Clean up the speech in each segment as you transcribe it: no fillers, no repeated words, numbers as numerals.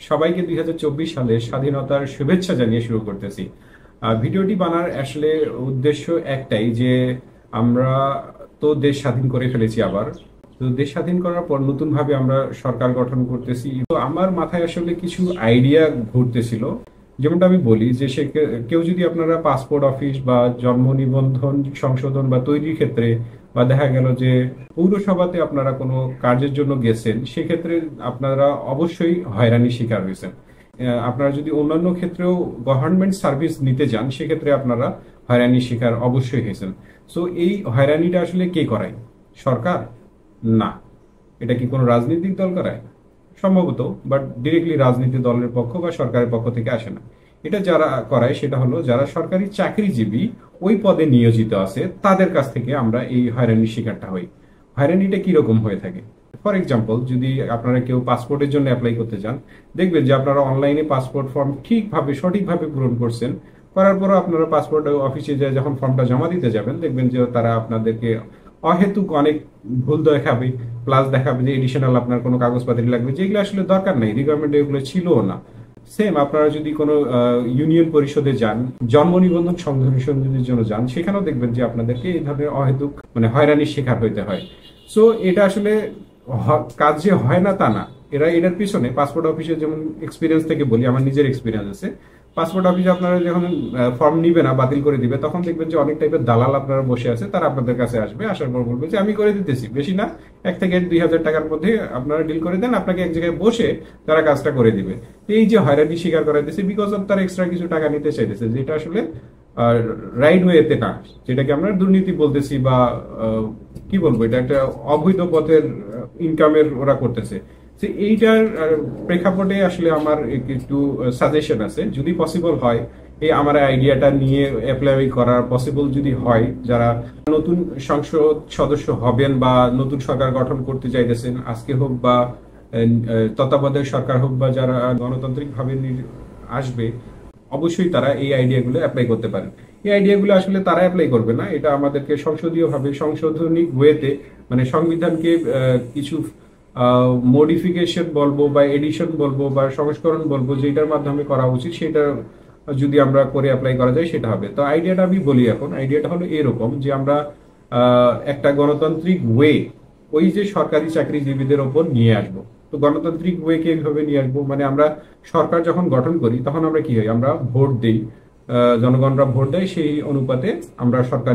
সবাইকে 2024 সালের স্বাধীনতার শুভেচ্ছা জানিয়ে শুরু করতেছি। ভিডিওটি বানার আসলে উদ্দেশ্য একটাই যে আমরা তো দেশ স্বাধীন করে ফেলেছি। আবার তো দেশ স্বাধীন করার পর নতুন ভাবে আমরা সরকার গঠন করতেছি। তো আমার মাথায় আসলে কিছু আইডিয়া ঘুরতেছিল। যেমনটা আমি বলি যে কেউ যদি আপনারা পাসপোর্ট অফিস বা জন্ম নিবন্ধন সংশোধন বা তৈরির ক্ষেত্রে বা দেখা গেল যে পৌরসভাতে আপনারা কোনো কাজের জন্য গেছেন, সেক্ষেত্রে আপনারা অবশ্যই হয়রানির শিকার হয়েছেন। আপনারা যদি অন্যান্য ক্ষেত্রেও গভর্নমেন্ট সার্ভিস নিতে যান, সেক্ষেত্রে আপনারা হয়রানির শিকার অবশ্যই হয়েছেন। সো এই হয়রানিটা আসলে কে করায়? সরকার? না। এটা কি কোনো রাজনৈতিক দল করায়? সম্ভবত, বাট ডিরেক্টলি রাজনীতি দলের পক্ষ বা সরকারের পক্ষ থেকে আসে না। এটা যারা করায় সেটা হলো যারা সরকারি চাকরিজীবী ওই পদে নিয়োজিত আছে, তাদের কাছ থেকে আমরা এই হয়রানির শিকারটা হই। হয়রানিটা কিরকম হয়ে থাকে? ফর এক্সাম্পল, যদি আপনারা কেউ পাসপোর্টের জন্য অ্যাপ্লাই করতে চান, দেখবেন যে আপনারা অনলাইনে পাসপোর্ট ফর্ম সঠিকভাবে পূরণ করছেন। করার পরও আপনারা পাসপোর্ট অফিসে যায় যখন ফর্মটা জমা দিতে যাবেন, দেখবেন যে তারা আপনাদেরকে অহেতুক অনেক ভুল দেখাবে, প্লাস দেখাবে যে এডিশনাল আপনার কোনো কাগজপত্র লাগবে, যেগুলো আসলে দরকার নেই, রিকোয়ারমেন্ট এগুলো ছিলও না। সেম আপনারা যদি কোনো ইউনিয়ন পরিষদে যান, জন্ম নিবন্ধন সংশোধনের জন্য যান, সেখানেও দেখবেন যে আপনাদেরকে এই ধরনের অহেতুক হয়রানির শিকার হইতে হয়। সো এটা আসলে কাজ যে হয় না তা না। এটার পিছনে পাসপোর্ট অফিসে, যেমন এক্সপিরিয়েন্স থেকে বলি, আমার নিজের এক্সপিরিয়েন্স আছে। পাসপোর্ট অফিসে আপনারা যখন ফর্ম নিবে না, বাতিল করে দিবে, তখন দেখবেন যে অনেক টাইপের দালাল আপনারা বসে আছে। তারা আপনাদের কাছে আসবে, আসার পর বলবে যে আমি করে দিতেছি, বেশি না, 1 থেকে 2 হাজার টাকার মধ্যে আপনারা ডিল করে দেন, আপনাকে এক জায়গায় বসে তারা কাজটা করে দিবে। এই যে হয়রানি স্বীকার করাইতেছে বিকজ অফ তারা এক্সট্রা কিছু টাকা নিতে চাইতেছে, যেটা আসলে রাইট ওয়েতে না, যেটাকে আমরা দুর্নীতি বলতেছি বা কি বলবো, এটা একটা অবৈধ পথের ইনকামের ওরা করতেছে। এইটার প্রেক্ষাপটে আসলে আমার একটু সাজেশন আছে, যদি পসিবল হয় এই আমার আইডিয়াটা নিয়ে অ্যাপ্লাই করা পসিবল যদি হয়, যারা নতুন সংসদ সদস্য হবেন বা নতুন সরকার গঠন করতে চাইতেছেন, আজকে হোক বা তত্ত্বাবধায়ক সরকার হোক বা যারা গণতান্ত্রিক ভাবে আসবে, অবশ্যই তারা এই আইডিয়াগুলো অ্যাপ্লাই করতে পারেন। এই আইডিয়াগুলো আসলে তারা অ্যাপ্লাই করবে না, এটা আমাদেরকে সংসদীয় ভাবে সংশোধনী ওয়েতে, সংবিধানকে কিছু মডিফিকেশন বলবো বা এডিশন বলবো বা সংস্করণ বলবো, যেটার মাধ্যমে করা উচিত, সেটা যদি আমরা করে অ্যাপ্লাই করা যায় সেটা হবে। তো আইডিয়াটা আমি বলি, এখন আইডিয়াটা হলো এরকম যে আমরা একটা গণতান্ত্রিক ওয়ে ওই যে সরকারি চাকরিজীবীদের ওপর নিয়ে আসবো। তো গণতান্ত্রিক ওয়ে কে এইভাবে নিয়ে আসবো, আমরা সরকার যখন গঠন করি তখন আমরা কি হয়, আমরা ভোট দিই, জনগণরা ভোট দেয়, সেই অনুপাতে আমরা সরকার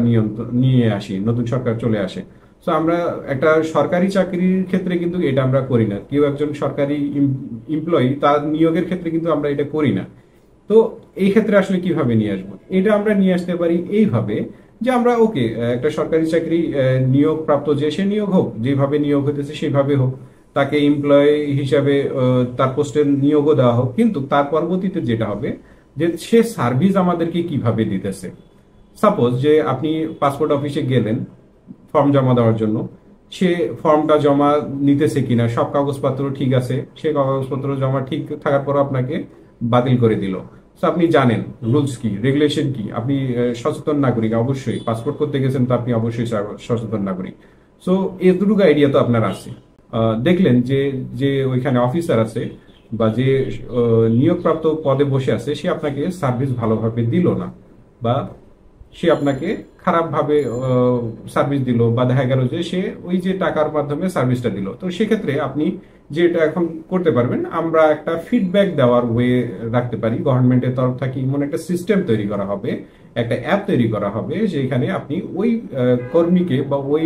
নিয়ে আসি, নতুন সরকার চলে আসে। তো আমরা একটা সরকারি চাকরির ক্ষেত্রে কিন্তু এটা আমরা করি না। কেউ একজন সরকারি এমপ্লয়ি, তার নিয়োগের ক্ষেত্রে কিন্তু আমরা এটা করি না। তো এই ক্ষেত্রে আসলে কিভাবে নিয়ে আসবো? এটা আমরা নিয়ে আসতে পারি এইভাবে যে আমরা ওকে একটা সরকারি চাকরি নিয়োগ প্রাপ্ত, যে সে নিয়োগ হোক, যেভাবে নিয়োগ হতেছে সেভাবে হোক, তাকে এমপ্লয়ি হিসাবে তার পোস্টে নিয়োগও দেওয়া হোক, কিন্তু তার পরবর্তীতে যেটা হবে যে সে সার্ভিস আমাদেরকে কিভাবে দিতেছে। সাপোজ যে আপনি পাসপোর্ট অফিসে গেলেন ফর্ম জমা দেওয়ার জন্য, সে ফর্মটা জমা নিতেছে কিনা, সব কাগজপত্র ঠিক আছে, সে কাগজপত্র জমা ঠিক থাকার পর আপনাকে বাতিল করে দিল। তো আপনি জানেন রুলস কি, রেগুলেশন কি, আপনি সচেতন নাগরিক, অবশ্যই পাসপোর্ট করতে গেছেন তো আপনি অবশ্যই সচেতন নাগরিক। সো এতটুকু আইডিয়া তো আপনার আছে। দেখলেন যে যে ওইখানে অফিসার আছে বা যে নিয়োগপ্রাপ্ত পদে বসে আছে, সে আপনাকে সার্ভিস ভালোভাবে দিল না, বা সে আপনাকে খারাপভাবে সার্ভিস দিল, বা দেখা গেল যে সে ওই যে টাকার মাধ্যমে সার্ভিসটা দিল। তো সেক্ষেত্রে আপনি যেটা এখন করতে পারবেন, আমরা একটা ফিডব্যাক দেওয়ার ওয়ে রাখতে পারি। গভর্নমেন্টের তরফ থেকে এমন একটা সিস্টেম তৈরি করা হবে, একটা অ্যাপ তৈরি করা হবে, যেখানে আপনি ওই কর্মীকে বা ওই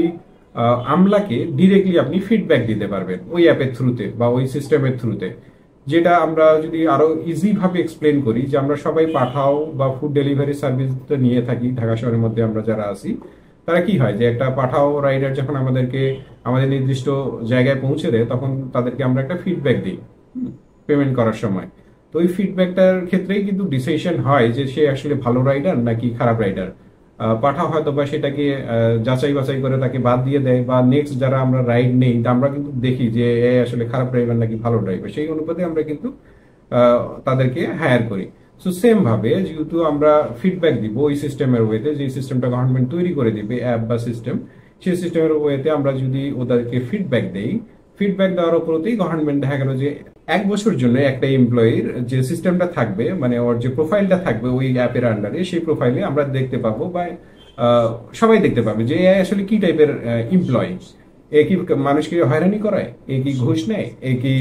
আমলাকে ডিরেক্টলি আপনি ফিডব্যাক দিতে পারবেন ওই অ্যাপের থ্রুতে বা ওই সিস্টেমের থ্রুতে। যেটা আমরা যদি আরো ইজি ভাবে এক্সপ্লেন করি, যে আমরা সবাই পাঠাও বা ফুড ডেলিভারি সার্ভিস নিয়ে থাকি ঢাকা শহরের মধ্যে, আমরা যারা আছি তারা কি হয় যে একটা পাঠাও রাইডার যখন আমাদেরকে আমাদের নির্দিষ্ট জায়গায় পৌঁছে দেয়, তখন তাদেরকে আমরা একটা ফিডব্যাক দিই পেমেন্ট করার সময়। তো ওই ফিডব্যাকটার ক্ষেত্রেই কিন্তু ডিসিশন হয় যে সে আসলে ভালো রাইডার নাকি খারাপ রাইডার। পাঠা হয়তো বা সেটাকে যাচাই বাছাই করে তাকে বাদ দিয়ে দেয়, বা নেক্সট যারা আমরা রাইড নেই আমরা কিন্তু দেখি যে এ আসলে খারাপ ড্রাইভার নাকি ভালো ড্রাইভার, সেই অনুপাতে আমরা কিন্তু তাদেরকে হায়ার করি। সো সেম ভাবে যেহেতু আমরা ফিডব্যাক দিব ওই সিস্টেমের ওয়েতে, যে সিস্টেমটা গভর্নমেন্ট তৈরি করে দিবে, অ্যাপ বা সিস্টেম, সেই সিস্টেমের ওয়েতে আমরা যদি ওদেরকে ফিডব্যাক দেই, ফিডব্যাক দেওয়ার উপরতেই গভর্নমেন্ট দেখা গেল যে 1 বছর জন্য একটা এমপ্লয়ির যে সিস্টেমটা থাকবে, মানে ওর যে প্রোফাইলটা থাকবে ওই অ্যাপের আন্ডারে, সেই প্রোফাইলে আমরা দেখতে পাবো বা সবাই দেখতে পাবে যে এ আসলে কি টাইপের এমপ্লয়ি। এ কি মানুষকে হয়রানি করায়, এ কি ঘুষ নেয়, এ কি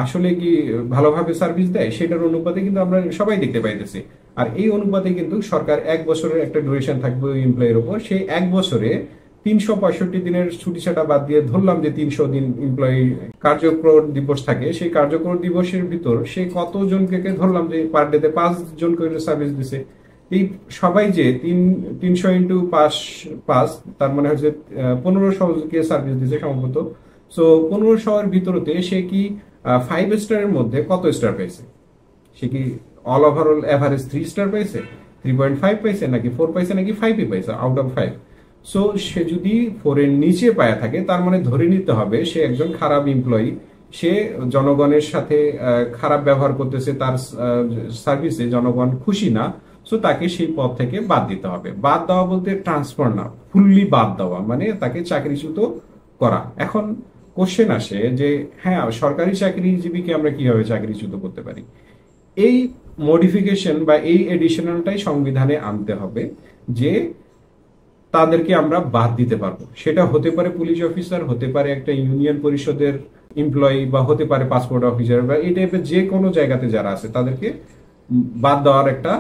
আসলে কি ভালোভাবে সার্ভিস দেয়, সেটার অনুপাতে কিন্তু আমরা সবাই দেখতে পাইতেছি। আর এই অনুপাতে কিন্তু সরকার 1 বছরের একটা ডিউরেশন থাকবে ওই এমপ্লয়ের উপর। সেই 1 বছরে 365 দিনের ছুটি ছাটা বাদ দিয়ে ধরলাম যে 300 দিন এমপ্লয়ি কার্যকর দিবস থাকে, সেই কার্যকর দিবসের ভিতর সে কতজনকে ধরলাম যে পার ডেতে 5 জন করে সার্ভিস দিছে। এই সবাই যে 300 × 5 তার মানে হচ্ছে 1500 কে সার্ভিস দিছে সম্ভবত। সো 1500-এর ভিতরতে সে কি 5 স্টারের মধ্যে কত স্টার পাইছে? সে কি অল ওভারঅল এভারেজ 3 স্টার পাইছে, 3.5 পাইছে, নাকি 4 পাইছে, নাকি 5 পাইছে আউট অফ 5? সো সে যদি 4-এর নিচে পায় থাকে, তার মানে ধরে নিতে হবে সে একজন খারাপ এমপ্লয়ি। সে জনগণের সাথে খারাপ ব্যবহার করতেছে, তার সার্ভিসে জনগণ খুশি না। সো তাকে সেই পদ থেকে বাদ দিতে হবে। বাদ দেওয়া বলতে ট্রান্সফার না, ফুললি বাদ দেওয়া, মানে তাকে চাকরিচ্যুত করা। এখন কোশ্চেন আসে যে হ্যাঁ, সরকারি চাকরিজীবীকে আমরা কিভাবে চাকরিচ্যুত করতে পারি? এই মডিফিকেশন বা এই এডিশনালটাই সংবিধানে আনতে হবে যে তাদেরকে আমরা বাদ দিতে পারবো। সেটা হতে পারে পুলিশ অফিসার, হতে পারে একটা ইউনিয়ন পরিষদের এমপ্লয়ি, বা হতে পারে পাসপোর্ট অফিসার, বা এই টাইপের যে কোনো জায়গাতে যারা আছে তাদেরকে বাদ দেওয়ার একটা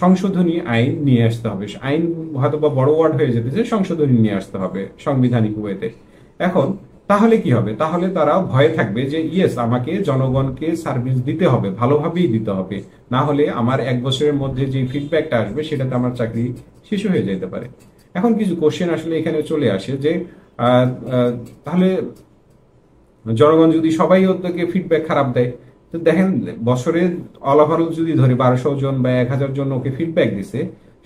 সংশোধনী আইন নিয়ে আসতে হবে। আইন হয়তো বা বড় ওয়ার্ড হয়ে যেতেছে, সংশোধনী নিয়ে আসতে হবে সাংবিধানিক ওয়েতে। এখন তাহলে কি হবে? তাহলে তারা ভয়ে থাকবে যে ইয়েস, আমাকে জনগণকে সার্ভিস দিতে হবে, ভালোভাবেই দিতে হবে, না হলে আমার 1 বছরের মধ্যে যে ফিডব্যাকটা আসবে সেটাতে আমার চাকরি শেষ হয়ে যেতে পারে। এখন কিছু কোশ্চেন আসলে এখানে চলে আসে যে তাহলে জনগণ যদি সবাই ওদেরকে ফিডব্যাক খারাপ দেয়, তো দেখেন বছরে অল ওভারঅল যদি ধরি 1200 জন বা 1000 জন ওকে ফিডব্যাক দিছে,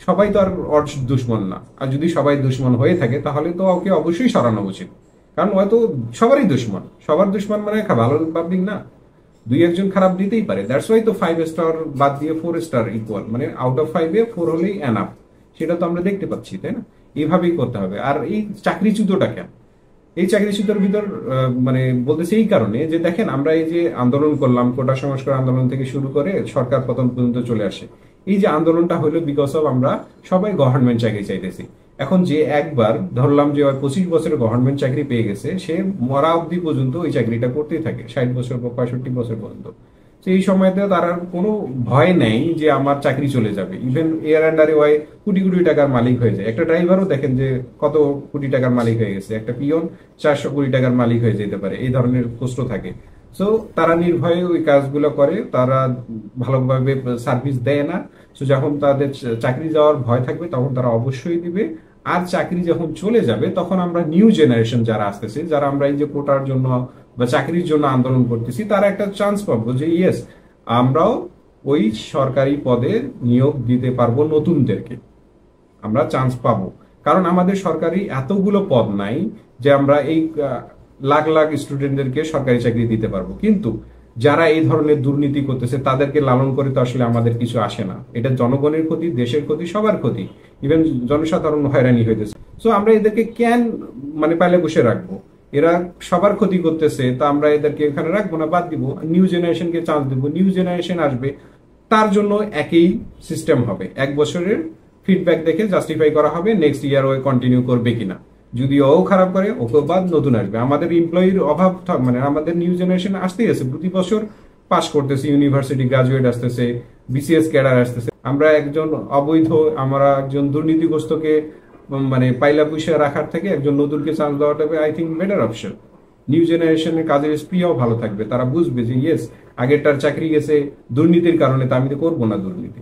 সবাই তো আর ওর দুশ্মন না। আর যদি সবাই দুশ্মন হয়ে থাকে তাহলে তো ওকে অবশ্যই সরানো উচিত, কারণ হয়তো সবারই দুশ্মন। সবার দুশ্মন মানে ভালো পাবলিক না, 2-1 জন খারাপ দিতেই পারে। দ্যাটস ওয়াই তো 5 স্টার বাদ দিয়ে 4 স্টার ইকুয়াল, মানে আউট অফ 5-এ 4 হলেই এনাফ। সেটা তো আমরা দেখতে পাচ্ছি, তাই না? এইভাবেই করতে হবে। আর এই চাকরিচ্যুতটা কেন? এই চাকরিচ্যুতের ভিতর মানে বলতেছে এই কারণে যে দেখেন, আমরা এই যে আন্দোলন করলাম, কোটা সংস্কার আন্দোলন থেকে শুরু করে সরকার পতন পর্যন্ত চলে আসে, এই যে আন্দোলনটা হলো বিকজ অফ আমরা সবাই গভর্নমেন্ট চাকরি চাইতেছি। এখন যে একবার ধরলাম যে 25 বছরের গভর্নমেন্ট চাকরি পেয়ে গেছে, সে মরা অবধি পর্যন্ত ওই চাকরিটা করতেই থাকে, 60 বছর বা 65 বছর পর্যন্ত। তো এই সময়তে তার আর কোনো ভয় নেই যে আমার চাকরি চলে যাবে। ইভেন এয়ার আন্ডারে ওয়াই কোটি কোটি টাকার মালিক হয়ে যায়। একটা ড্রাইভারও দেখেন যে কত কোটি টাকার মালিক হয়ে গেছে, একটা পিয়ন 400 কোটি টাকার মালিক হয়ে যেতে পারে, এই ধরনের পোস্ট থাকে। সো তারা নির্ভয়ে ওই কাজগুলো করে, তারা ভালোভাবে সার্ভিস দেয় না। সো যখন তাদের চাকরি যাওয়ার ভয় থাকবে তখন তারা অবশ্যই দিবে। আর চাকরি যখন চলে যাবে তখন আমরা নিউ জেনারেশন যারা আসতেছে, যারা আমরা এই যে কোটার জন্য বা চাকরির জন্য আন্দোলন করতেছি, তারা একটা চান্স পাবো যে ইয়েস, আমরাও ওই সরকারি পদে নিয়োগ দিতে পারবো নতুনদেরকে, আমরা চান্স পাবো। কারণ আমাদের সরকারি এতগুলো পদ নাই যে আমরা এই লাখ লাখ স্টুডেন্টদেরকে সরকারি চাকরি দিতে পারবো। কিন্তু যারা এই ধরনের দুর্নীতি করতেছে তাদেরকে লালন করে তো আসলে আমাদের কিছু আসে না। এটা জনগণের ক্ষতি, দেশের ক্ষতি, সবার ক্ষতি। ইভেন জনসাধারণ হয়রানি হইতেছে। সো আমরা এদেরকে কেন মানে পাইলে বসে রাখবো? এরা সবার ক্ষতি করতেছে, তা আমরা এদেরকে এখানে রাখবো না, বাদ দিব, নিউ জেনারেশনকে চান্স দিব। নিউ জেনারেশন আসবে, তার জন্য একই সিস্টেম হবে, 1 বছরের ফিডব্যাক দেখে জাস্টিফাই করা হবে নেক্সট ইয়ার ও কন্টিনিউ করবে কিনা। যদি ও খারাপ করে, ওকে বাদ, নতুন আসবে। আমাদের এমপ্লয়ির অভাব মানে আমাদের নিউ জেনারেশন আসতেই আছে, প্রতি বছর পাস করতেছে, ইউনিভার্সিটি গ্রাজুয়েট আসতেছে, বিসিএস ক্যাডার আসতেছে। আমরা একজন অবৈধ, আমরা একজন দুর্নীতিগ্রস্তকে মানে পাইলা পুষে রাখার থেকে একজন নতুনকে চান্স দেওয়াটা I think better option. New জেনারেশনের কাজের স্প্রিয়াও ভালো থাকবে, তারা বুঝবে যে ইয়েস, আগেরটার চাকরি গেছে দুর্নীতির কারণে, তা আমি তো করবো না দুর্নীতি।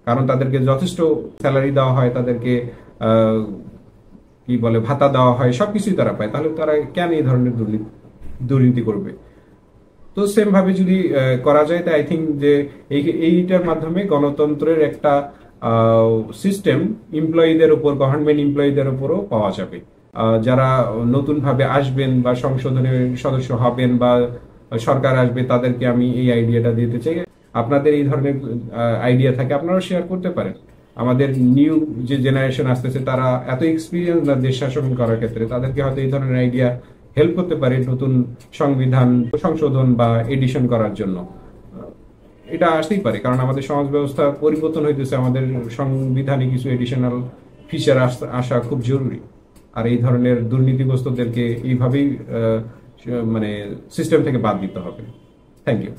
কারণ তাদেরকে যথেষ্ট স্যালারি দেওয়া হয়, তাদেরকে কি বলে ভাতা দেওয়া হয়, সবকিছুই তারা পায়, তাহলে তারা কেন এই ধরনের দুর্নীতি করবে? তো সেম ভাবে যদি করা যায়, তাই আই থিঙ্ক যে এইটার মাধ্যমে গণতন্ত্রের একটা সিস্টেম এমপ্লয়ীদের উপর, গভর্নমেন্ট এমপ্লয়ীদের উপরও পাওয়া যাবে। যারা নতুন ভাবে আসবেন বা সংশোধনের সদস্য হবেন বা সরকার আসবে, তাদেরকে আমি এই আইডিয়াটা দিতে চাই। আপনাদের এই ধরনের আইডিয়া থাকে আপনারাও শেয়ার করতে পারেন। আমাদের নিউ যে জেনারেশন আসতেছে তারা এত এক্সপিরিয়েন্স না দেশ শাসন করার ক্ষেত্রে, তাদেরকে হয়তো এই ধরনের আইডিয়া হেল্প করতে পারে নতুন সংবিধান সংশোধন বা এডিশন করার জন্য। এটা আসতেই পারে, কারণ আমাদের সমাজ ব্যবস্থা পরিবর্তন হইতেছে, আমাদের সংবিধানে কিছু এডিশনাল ফিচার আসা খুব জরুরি। আর এই ধরনের দুর্নীতিগ্রস্তদেরকে এইভাবেই মানে সিস্টেম থেকে বাদ দিতে হবে। Thank you.